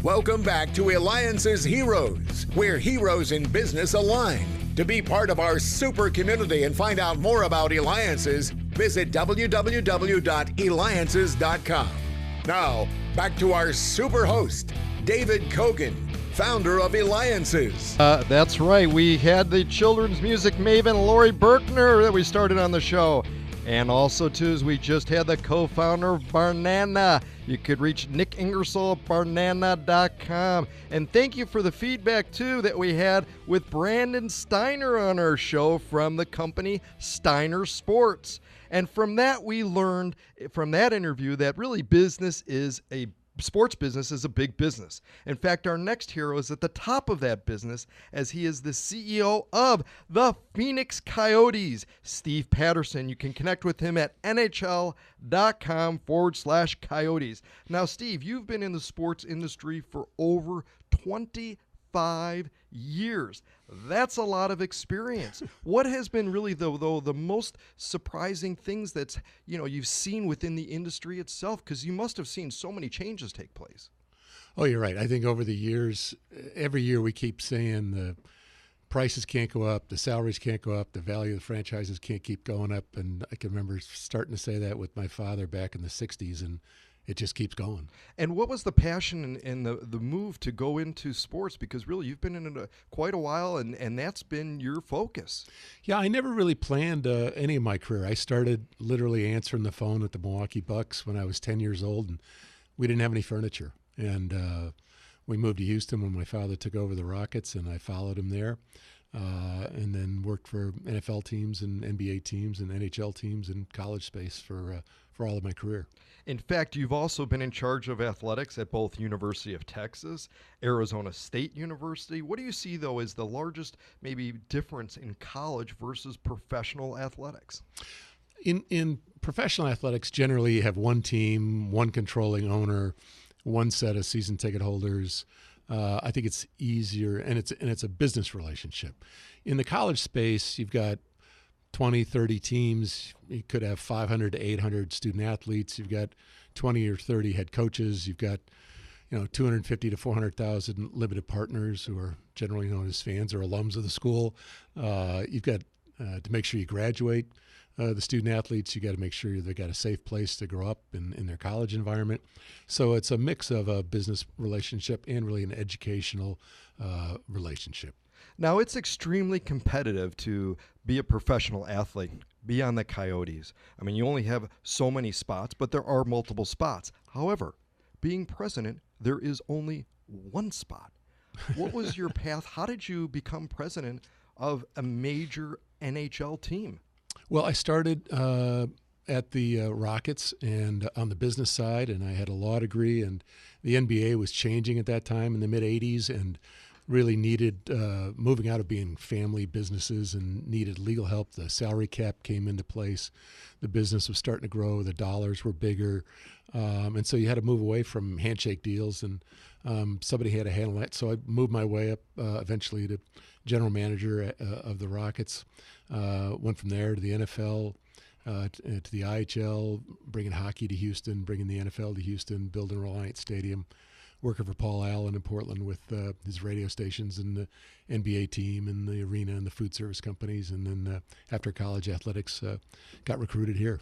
Welcome back to Eliances Heroes, where heroes in business align. To be part of our super community and find out more about Eliances, visit www.Eliances.com. Now, back to our super host, David Kogan, founder of Eliances. That's right. We had the children's music maven Lori Berkner that we started on the show. And also, too, as we just had the co-founder of Barnana. You could reach Nick Ingersoll at Barnana.com. And thank you for the feedback, too, that we had with Brandon Steiner on our show from the company Steiner Sports. And from that, we learned from that interview that really sports business is a big business. In fact, our next hero is at the top of that business as he is the CEO of the Phoenix Coyotes, Steve Patterson. You can connect with him at NHL.com/Coyotes. Now, Steve, you've been in the sports industry for over 25 years. That's a lot of experience. What has been really, though, the most surprising things that's, you've seen within the industry itself? Because you must have seen so many changes take place. Oh, you're right. I think over the years, every year we keep saying the prices can't go up, the salaries can't go up, the value of the franchises can't keep going up. And I can remember starting to say that with my father back in the 60s, and it just keeps going. And what was the passion and the move to go into sports? Because really, you've been in it quite a while, and that's been your focus. Yeah, I never really planned any of my career. I started literally answering the phone at the Milwaukee Bucks when I was 10 years old, and we didn't have any furniture. And we moved to Houston when my father took over the Rockets, and I followed him there. And then worked for NFL teams and NBA teams and NHL teams in college space for all of my career. In fact, you've also been in charge of athletics at both University of Texas, Arizona State University. What do you see, though, as the largest maybe difference in college versus professional athletics? In professional athletics, generally you have one team, one controlling owner, one set of season ticket holders. I think it's easier, and it's a business relationship. In the college space, you've got 20, 30 teams. You could have 500 to 800 student athletes. You've got 20 or 30 head coaches. You've got 250 to 400,000 limited partners who are generally known as fans or alums of the school. You've got to make sure you graduate the student athletes. You got to make sure they've got a safe place to grow up in their college environment. So it's a mix of a business relationship and really an educational relationship. Now, it's extremely competitive to be a professional athlete, be on the Coyotes. I mean, you only have so many spots, but there are multiple spots. However, being president, there is only one spot. What was your path? How did you become president of a major NHL team? Well, I started at the Rockets and on the business side, and I had a law degree, and the NBA was changing at that time in the mid-'80s, and really needed moving out of being family businesses and needed legal help. The salary cap came into place. The business was starting to grow. The dollars were bigger. And so you had to move away from handshake deals, and somebody had to handle that. So I moved my way up eventually to general manager of the Rockets. Went from there to the NFL, to the IHL, bringing hockey to Houston, bringing the NFL to Houston, building Reliant Stadium. Working for Paul Allen in Portland with his radio stations and the NBA team and the arena and the food service companies. And then after college athletics, got recruited here.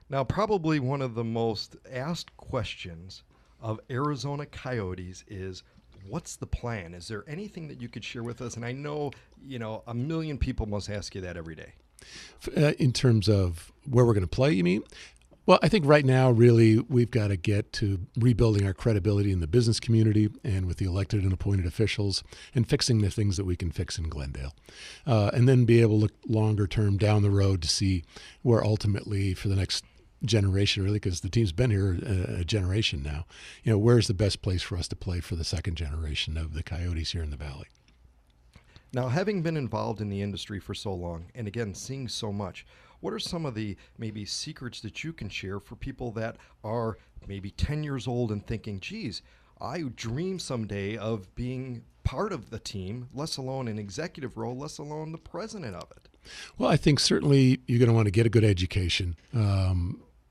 Now, probably one of the most asked questions of Arizona Coyotes is, what's the plan? Is there anything that you could share with us? And I know, a million people must ask you that every day. In terms of where we're going to play, you mean? Well, I think right now, really, we've got to get to rebuilding our credibility in the business community and with the elected and appointed officials and fixing the things that we can fix in Glendale. And then be able to look longer term down the road to see where ultimately for the next generation, really, because the team's been here a generation now, where's the best place for us to play for the second generation of the Coyotes here in the Valley? Now, having been involved in the industry for so long, and again, seeing so much, what are some of the maybe secrets that you can share for people that are maybe 10 years old and thinking, geez, I dream someday of being part of the team, less alone an executive role, less alone the president of it? Well, I think certainly you're going to want to get a good education.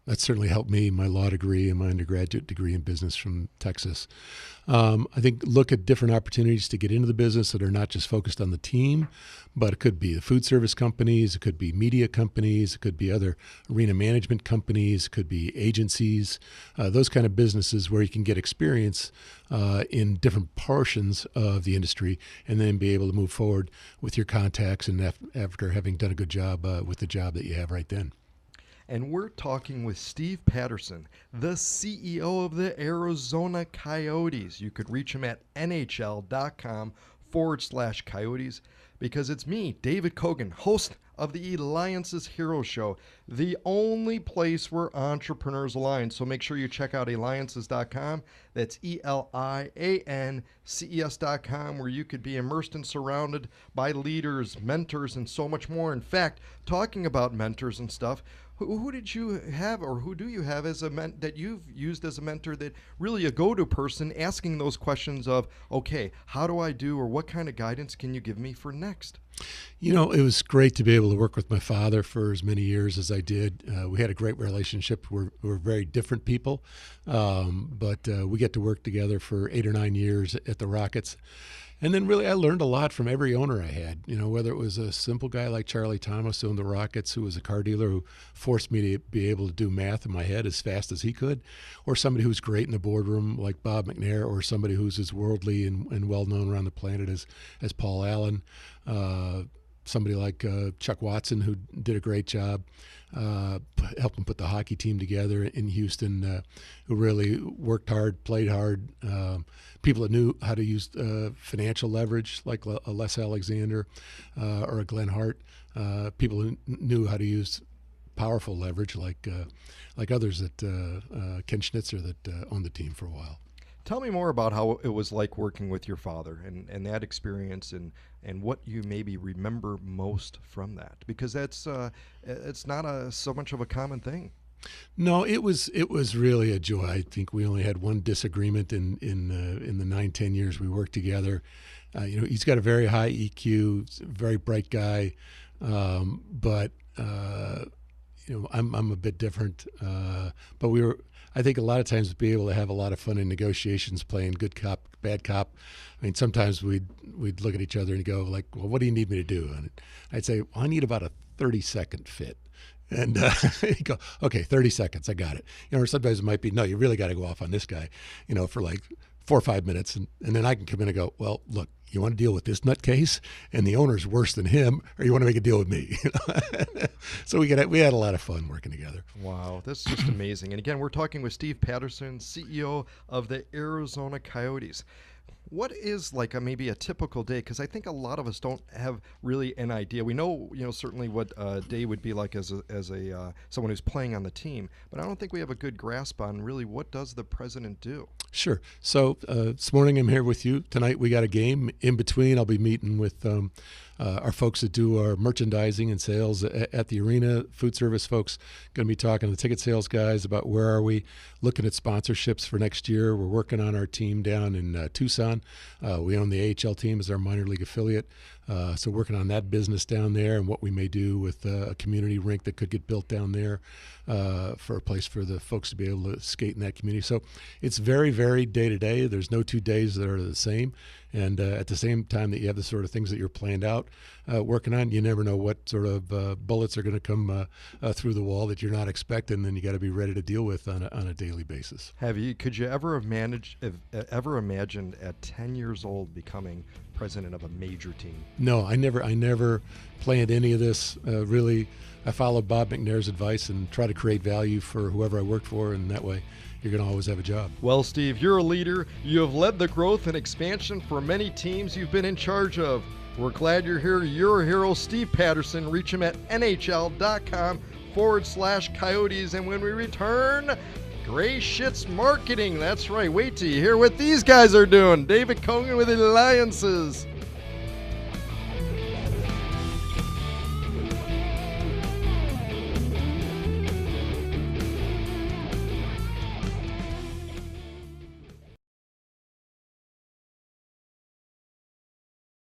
that certainly helped me, my law degree and my undergraduate degree in business from Texas. I think look at different opportunities to get into the business that are not just focused on the team, but it could be the food service companies, it could be media companies, it could be other arena management companies, it could be agencies, those kind of businesses where you can get experience in different portions of the industry and then be able to move forward with your contacts and after having done a good job with the job that you have right then. And we're talking with Steve Patterson, the CEO of the Arizona Coyotes. You could reach him at NHL.com/Coyotes, because it's me, David Kogan, host of the Eliances Hero Show, the only place where entrepreneurs align. So make sure you check out Eliances.com. That's ELIANCES.com, where you could be immersed and surrounded by leaders, mentors, and so much more. In fact, talking about mentors and stuff, who did you have, or who do you have as a that you've used as a mentor, that really a go-to person asking those questions of, okay, how do I do, or what kind of guidance can you give me for next? You know, it was great to be able to work with my father for as many years as I did. We had a great relationship. We're very different people, but we get to work together for 8 or 9 years at the Rockets. And then really I learned a lot from every owner I had, you know, whether it was a simple guy like Charlie Thomas who owned the Rockets, who was a car dealer who forced me to be able to do math in my head as fast as he could, or somebody who's great in the boardroom like Bob McNair, or somebody who's as worldly and well-known around the planet as Paul Allen, somebody like Chuck Watson, who did a great job, helped him put the hockey team together in Houston, who really worked hard, played hard. People that knew how to use financial leverage, like a Les Alexander or a Glenn Hart. People who knew how to use powerful leverage, like others that Ken Schnitzer that owned the team for a while. Tell me more about how it was like working with your father and that experience, and what you maybe remember most from that, because that's it's not so much of a common thing. No, it was really a joy. I think we only had one disagreement in the 9-10 years we worked together. You know, he's got a very high EQ, very bright guy, but you know, I'm a bit different. But I think a lot of times be able to have a lot of fun in negotiations, playing good cop, bad cop. I mean, sometimes we'd look at each other and go like, well, what do you need me to do? And I'd say, well, I need about a 30-second fit. And he'd go, okay, 30 seconds, I got it. You know, or sometimes it might be, no, you really got to go off on this guy, you know, for like 4 or 5 minutes. And then I can come in and go, well, look, you want to deal with this nutcase and the owner's worse than him, or you want to make a deal with me? So we had a lot of fun working together. Wow, that's just amazing. And again, we're talking with Steve Patterson, CEO of the Arizona Coyotes. What is like maybe a typical day? Because I think a lot of us don't have really an idea. We know, certainly what a day would be like as someone who's playing on the team, but I don't think we have a good grasp on really what does the president do. Sure. So this morning I'm here with you. Tonight we got a game. In between, I'll be meeting with our folks that do our merchandising and sales at the arena. Food service folks going to be talking to the ticket sales guys about where are we, looking at sponsorships for next year. We're working on our team down in Tucson. We own the AHL team as our minor league affiliate. So working on that business down there and what we may do with a community rink that could get built down there for a place for the folks to be able to skate in that community. So it's very, very day to day. There's no 2 days that are the same. And at the same time that you have the sort of things that you're planned out working on, you never know what sort of bullets are going to come through the wall that you're not expecting, and you got to be ready to deal with on a daily basis. Could you ever have imagined at 10 years old becoming president of a major team? No, I never planned any of this. Really, I followed Bob McNair's advice and try to create value for whoever I worked for, and that way you're going to always have a job. Well, Steve, you're a leader. You have led the growth and expansion for many teams you've been in charge of. We're glad you're here. You're a hero, Steve Patterson. Reach him at NHL.com/Coyotes. And when we return, Gray Shit's Marketing. That's right. Wait till you hear what these guys are doing. David Kogan with Eliances.